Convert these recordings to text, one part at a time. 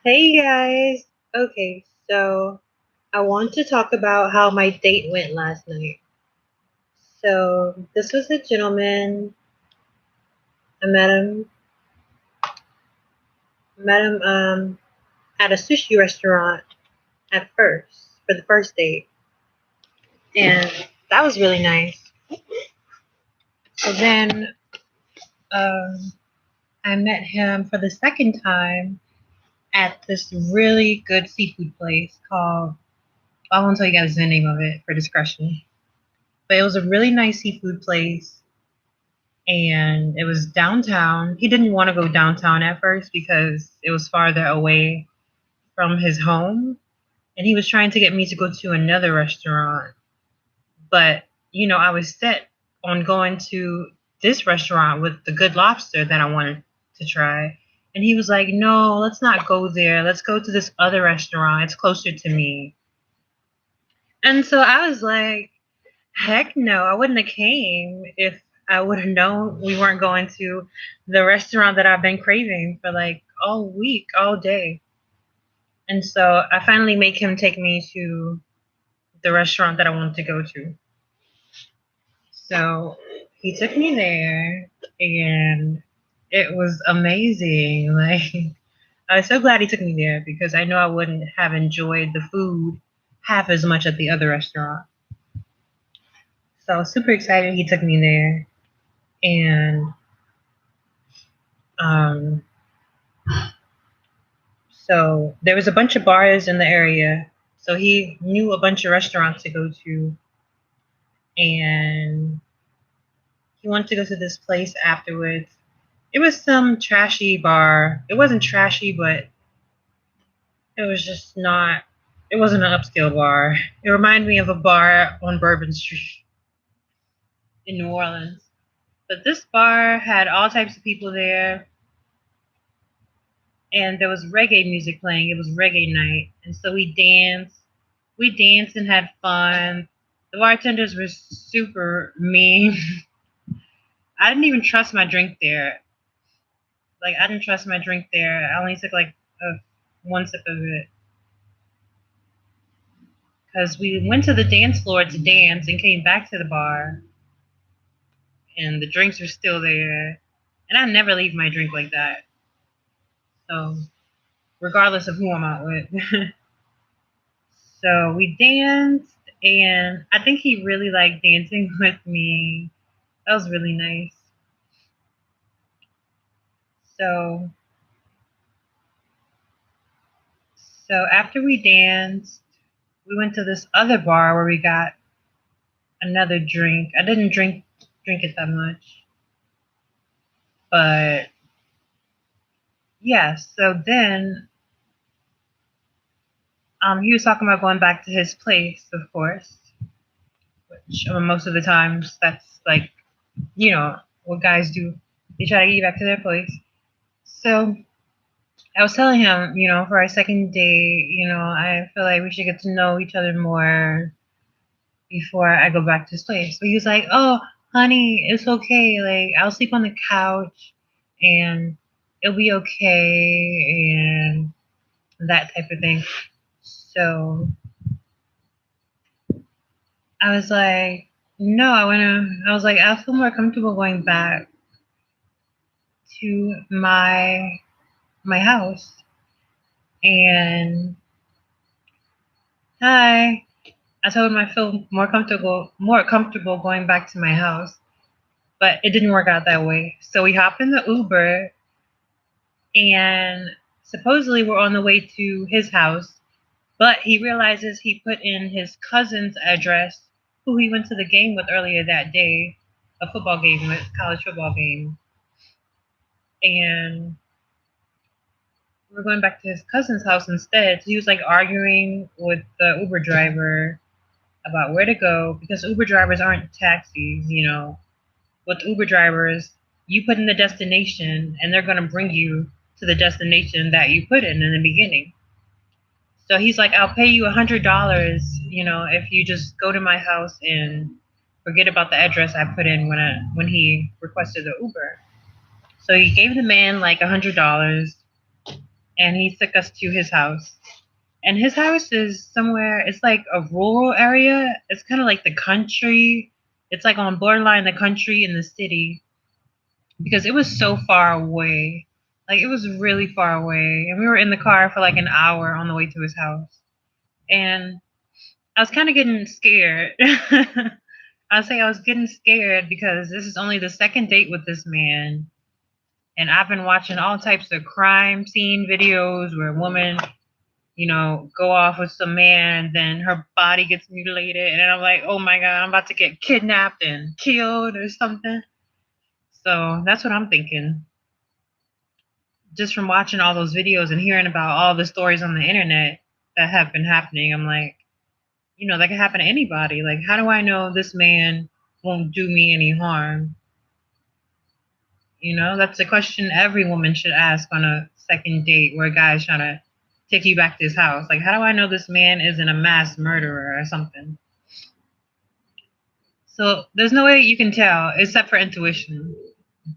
Hey guys. Okay, so I want to talk about how my date went last night. So this was a gentleman. I met him at a sushi restaurant at first for the first date, and that was really nice. So then um, I met him for the second time at this really good seafood place called. I won't tell you guys the name of it for discretion, but it was a really nice seafood place and it was downtown. He didn't want to go downtown at first because it was farther away from his home, and he was trying to get me to go to another restaurant. But I was set on going to this restaurant with the good lobster that I wanted to try. And he was like, "No, let's not go there. Let's go to this other restaurant. It's closer to me." And so I was like, heck no, I wouldn't have came if I would have known we weren't going to the restaurant that I've been craving for like all week, all day. And so I finally make him take me to the restaurant that I wanted to go to. So he took me there and it was amazing. Like I was so glad he took me there because I know I wouldn't have enjoyed the food half as much at the other restaurant. So I was super excited he took me there. And um, so there was a bunch of bars in the area. So he knew a bunch of restaurants to go to, and he wanted to go to this place afterwards. It was some trashy bar. It wasn't trashy, but it was just not. It wasn't an upscale bar. It reminded me of a bar on Bourbon Street in New Orleans. But this bar had all types of people there, and there was reggae music playing. It was reggae night, and so we danced and had fun. The bartenders were super mean. I didn't even trust my drink there. Like I didn't trust my drink there. I only took like one sip of it because we went to the dance floor to dance and came back to the bar, and the drinks were still there. And I never leave my drink like that. So regardless of who I'm out with. So we danced, and I think he really liked dancing with me. That was really nice. So, so after we danced, we went to this other bar where we got another drink. I didn't drink it that much, but yeah. So then, he was talking about going back to his place, of course, which most of the times that's like, what guys do. They try to get you back to their place. So I was telling him, for our second date, I feel like we should get to know each other more before I go back to his place. So he was like, "Oh, honey, it's okay. Like, I'll sleep on the couch and it'll be okay," and that type of thing. So I was like, "No, I was like, I feel more comfortable going back to my house." And hi. I told him I feel more comfortable going back to my house, but it didn't work out that way. So we hop in the Uber, and supposedly we're on the way to his house, but he realizes he put in his cousin's address, who he went to the game with earlier that day, a football game with, college football game, and we're going back to his cousin's house instead. So he was like arguing with the Uber driver about where to go because Uber drivers aren't taxis. With Uber drivers, you put in the destination and they're going to bring you to the destination that you put in the beginning. So he's like, "I'll pay you $100, if you just go to my house and forget about the address I put in when he requested the Uber." So he gave the man like $100, and he took us to his house. And his house is somewhere, it's like a rural area. It's kind of like the country. It's like on borderline the country and the city because it was so far away. Like it was really far away. And we were in the car for like an hour on the way to his house. And I was kind of getting scared. I'll say I was getting scared because this is only the second date with this man. And I've been watching all types of crime scene videos where women, go off with some man, then her body gets mutilated. And I'm like, oh my God, I'm about to get kidnapped and killed or something. So that's what I'm thinking. Just from watching all those videos and hearing about all the stories on the internet that have been happening, I'm like, that could happen to anybody. Like, how do I know this man won't do me any harm? That's a question every woman should ask on a second date where a guy's trying to take you back to his house. Like, how do I know this man isn't a mass murderer or something? So there's no way you can tell except for intuition.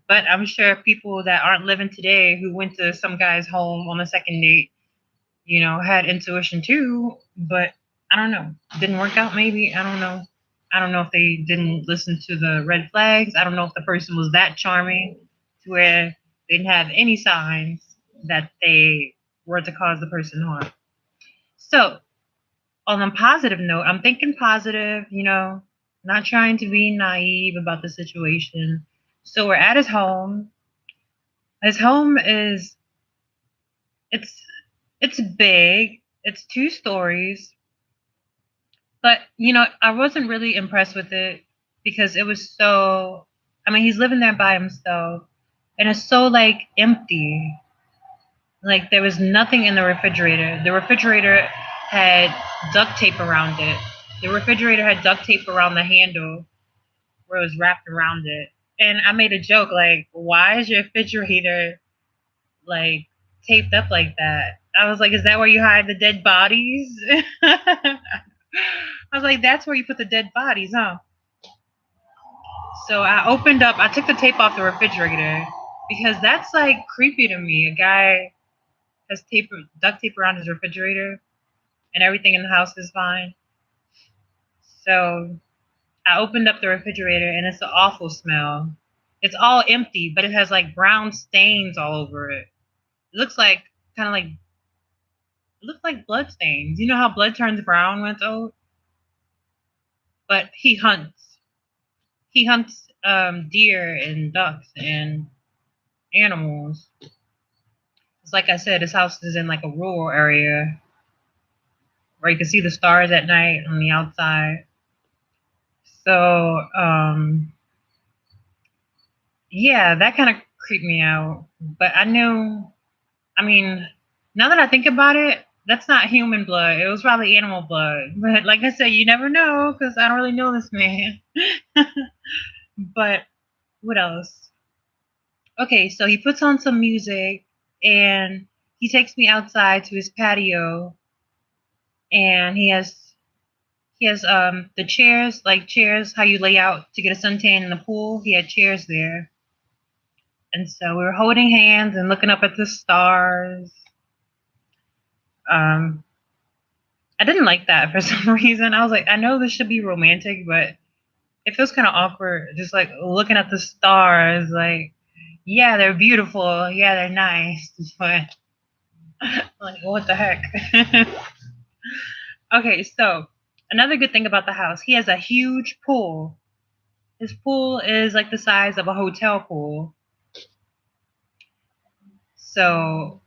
But I'm sure people that aren't living today who went to some guy's home on the second date, had intuition too. But I don't know. Didn't work out maybe. I don't know. I don't know if they didn't listen to the red flags. I don't know if the person was that charming to where they didn't have any signs that they were to cause the person harm. So, on a positive note, I'm thinking positive, not trying to be naive about the situation. So we're at his home. His home is it's it's big. It's 2 stories. But, I wasn't really impressed with it because it was so, I mean, he's living there by himself and it's so like empty. Like there was nothing in the refrigerator. The refrigerator had duct tape around it. The refrigerator had duct tape around the handle where it was wrapped around it. And I made a joke like, why is your refrigerator like taped up like that? I was like, is that where you hide the dead bodies? I was like, that's where you put the dead bodies, huh? So I took the tape off the refrigerator because that's like creepy to me. A guy has duct tape around his refrigerator and everything in the house is fine. So I opened up the refrigerator and it's an awful smell. It's all empty, but it has like brown stains all over it. It looks like kind of like it looks like blood stains. You know how blood turns brown when it's old? But he hunts. He hunts deer and ducks and animals. It's like I said, his house is in like a rural area where you can see the stars at night on the outside. So yeah, that kind of creeped me out. But I knew, I mean, now that I think about it, that's not human blood. It was probably animal blood. But like I said, you never know because I don't really know this man. But what else? Okay, so he puts on some music and he takes me outside to his patio and he has the chairs, like chairs how you lay out to get a suntan in the pool. He had chairs there. And so we were holding hands and looking up at the stars. Um I didn't like that for some reason. I was like, I know this should be romantic, but it feels kind of awkward just like looking at the stars like yeah, they're beautiful. Yeah, they're nice. But like what the heck? Okay, so another good thing about the house, he has a huge pool. His pool is like the size of a hotel pool. So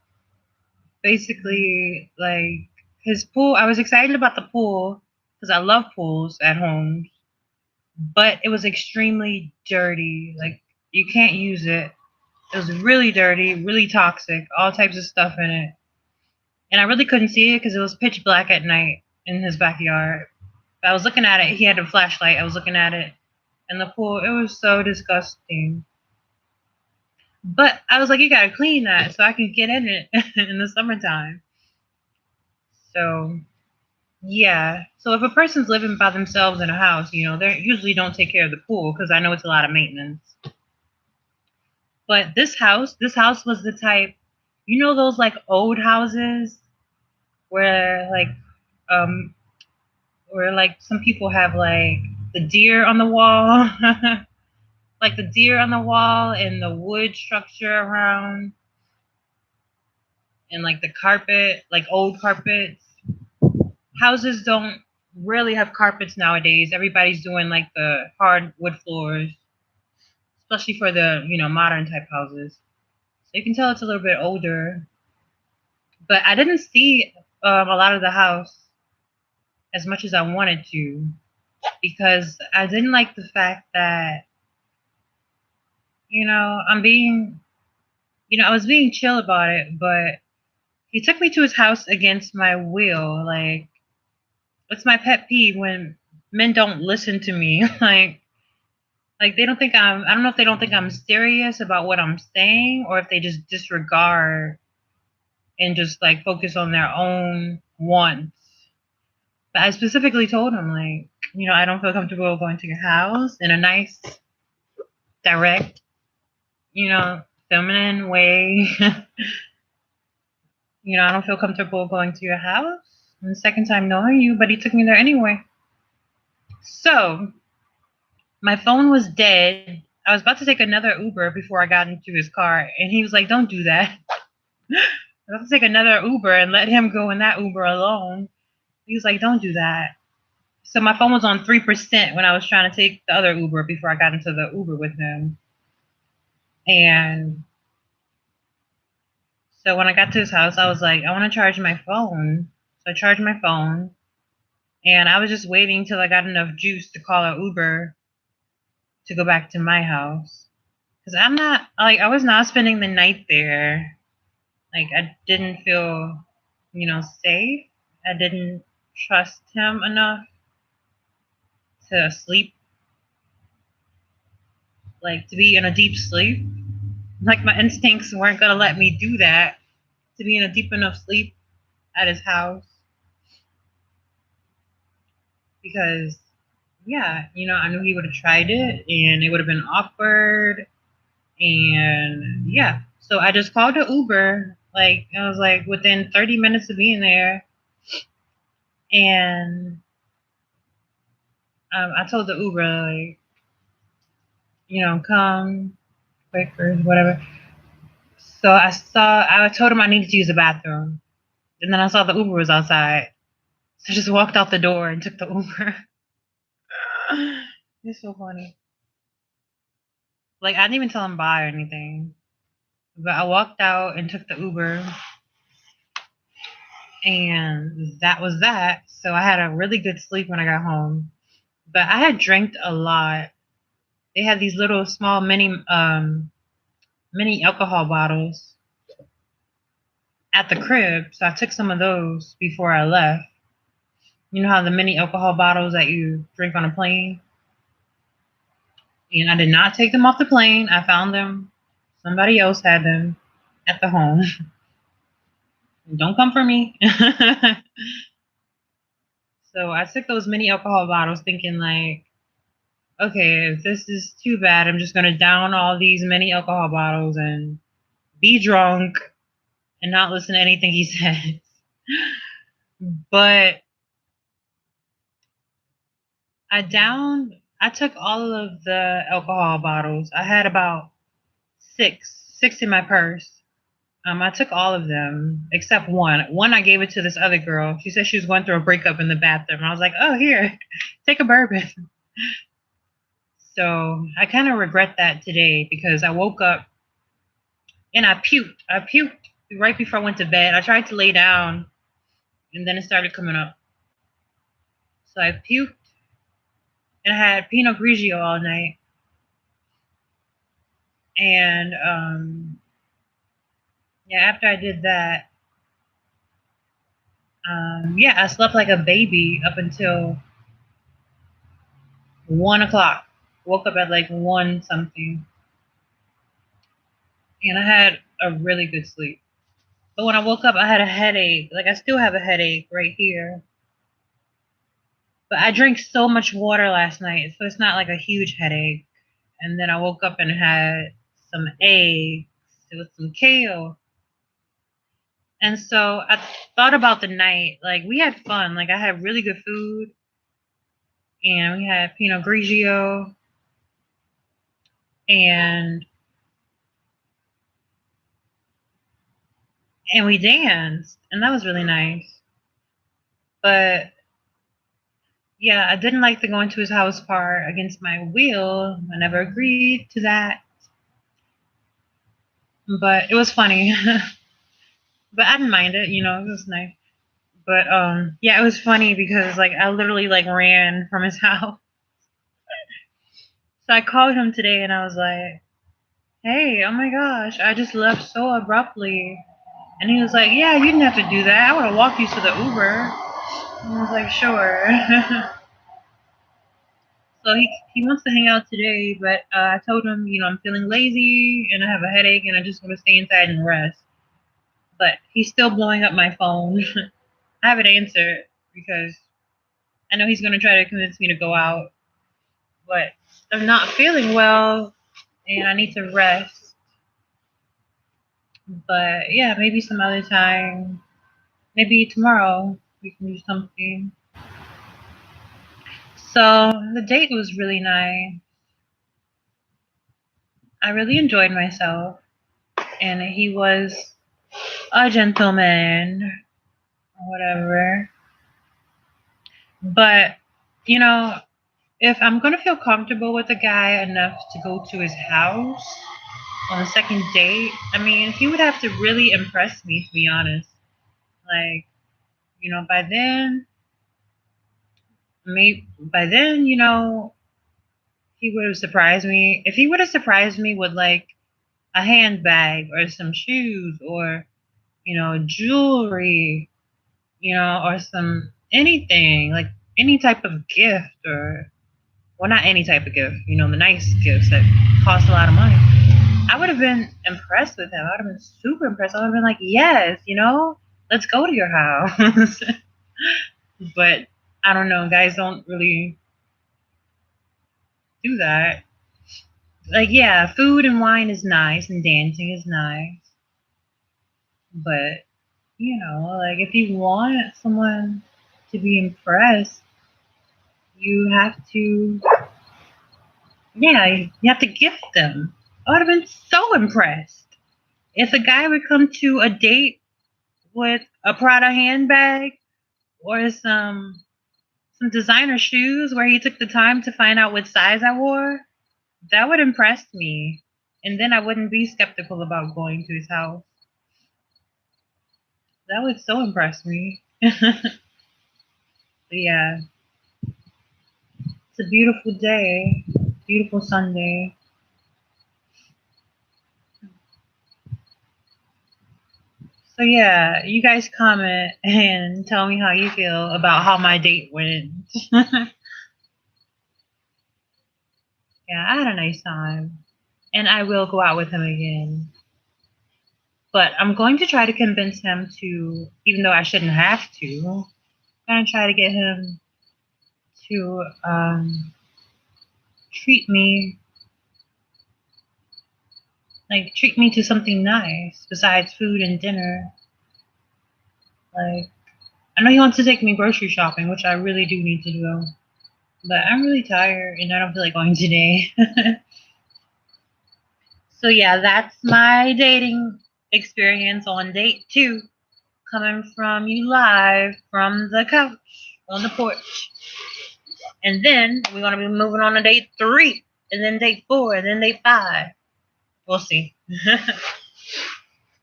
basically, like his pool, I was excited about the pool because I love pools at home, but it was extremely dirty. Like you can't use it. It was really dirty, really toxic, all types of stuff in it. And I really couldn't see it because it was pitch black at night in his backyard. But I was looking at it. He had a flashlight. I was looking at it. And the pool, it was so disgusting. But I was like, you gotta clean that so I can get in it in the summertime. So yeah. So if a person's living by themselves in a house, they usually don't take care of the pool because I know it's a lot of maintenance. But this house was the type. You know those like old houses where um like some people have like the deer on the wall, like the deer on the wall and the wood structure around, and like the carpet, like old carpets. Houses don't really have carpets nowadays. Everybody's doing like the hard wood floors, especially for the modern type houses. So you can tell it's a little bit older. But I didn't see a lot of the house as much as I wanted to, because I didn't like the fact that I'm being I was being chill about it, but he took me to his house against my will. Like, it's my pet peeve when men don't listen to me. Like they don't think I don't know if they don't think I'm serious about what I'm saying, or if they just disregard and just like focus on their own wants. But I specifically told him, like, I don't feel comfortable going to your house in a nice, direct, feminine way. I don't feel comfortable going to your house. And the second time knowing you, but he took me there anyway. So my phone was dead. I was about to take another Uber before I got into his car, and he was like, "Don't do that." I was about to take another Uber and let him go in that Uber alone. He was like, "Don't do that." So my phone was on 3% when I was trying to take the other Uber before I got into the Uber with him. And so when I got to his house, I was like, I want to charge my phone. So I charged my phone, and I was just waiting till I got enough juice to call an Uber to go back to my house. Because I was not spending the night there. Like, I didn't feel, safe. I didn't trust him enough to sleep, like to be in a deep sleep. Like, my instincts weren't going to let me do that, to be in a deep enough sleep at his house. Because, yeah, I knew he would have tried it and it would have been awkward. And yeah, so I just called the Uber. Like, I was like within 30 minutes of being there. And I told the Uber, like, come quick or whatever. So I told him I needed to use the bathroom. And then I saw the Uber was outside. So I just walked out the door and took the Uber. It's so funny. Like, I didn't even tell him bye or anything. But I walked out and took the Uber. And that was that. So I had a really good sleep when I got home. But I had drank a lot. They had these little small mini alcohol bottles at the crib, so I took some of those before I left. You know how the mini alcohol bottles that you drink on a plane? And I did not take them off the plane. I found them. Somebody else had them at the home. Don't come for me. So I took those mini alcohol bottles thinking like, okay, if this is too bad, I'm just gonna down all these mini alcohol bottles and be drunk and not listen to anything he says. But I took all of the alcohol bottles. I had about six in my purse. I took all of them except one. One I gave it to this other girl. She said she was going through a breakup in the bathroom. I was like, oh, here, take a bourbon. So I kind of regret that today because I woke up and I puked. I puked right before I went to bed. I tried to lay down and then it started coming up. So I puked and I had Pinot Grigio all night. And yeah, after I did that, yeah, I slept like a baby up until 1 o'clock. Woke up at like one something, and I had a really good sleep. But when I woke up, I had a headache. Like, I still have a headache right here. But I drank so much water last night, so it's not like a huge headache. And then I woke up and had some eggs with some kale. And so I thought about the night. Like, we had fun. Like, I had really good food, and we had Pinot Grigio, and we danced, and that was really nice. But yeah, I didn't like the going to his house part against my will. I never agreed to that, but it was funny. But I didn't mind it, it was nice. But yeah, it was funny because like I literally like ran from his house. So I called him today and I was like, "Hey, oh my gosh, I just left so abruptly." And he was like, "Yeah, you didn't have to do that. I would have walked you to the Uber." And I was like, "Sure." So he wants to hang out today, but I told him, I'm feeling lazy and I have a headache and I just want to stay inside and rest. But he's still blowing up my phone. I haven't answered because I know he's going to try to convince me to go out, but I'm not feeling well and I need to rest. But yeah, maybe some other time, maybe tomorrow we can do something. So the date was really nice. I really enjoyed myself, and he was a gentleman, whatever. But, you know, if I'm going to feel comfortable with a guy enough to go to his house on a second date, I mean, he would have to really impress me, to be honest. Like, by then, he would have surprised me. If he would have surprised me with like a handbag or some shoes or, jewelry, or some anything, like any type of gift or, well, not any type of gift, the nice gifts that cost a lot of money. I would have been impressed with him. I would have been super impressed. I would have been like, yes, let's go to your house. But I don't know. Guys don't really do that. Like, yeah, food and wine is nice and dancing is nice. But, like if you want someone to be impressed, you have to, yeah, you have to gift them. I would have been so impressed if a guy would come to a date with a Prada handbag or some designer shoes where he took the time to find out what size I wore. That would impress me, and then I wouldn't be skeptical about going to his house. That would so impress me. Yeah, it's a beautiful day, beautiful Sunday. So yeah, you guys comment and tell me how you feel about how my date went. Yeah, I had a nice time, and I will go out with him again. But I'm going to try to convince him to, even though I shouldn't have to, I'm going to try to get him to treat me, treat me to something nice besides food and dinner. Like, I know he wants to take me grocery shopping, which I really do need to do. But I'm really tired and I don't feel like going today. So yeah, that's my dating experience on date 2, coming from you live from the couch on the porch. And then we're gonna be moving on to date 3, and then date 4, and then date 5. We'll see.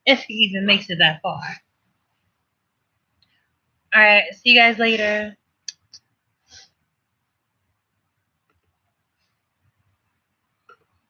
If he even makes it that far. Alright, see you guys later.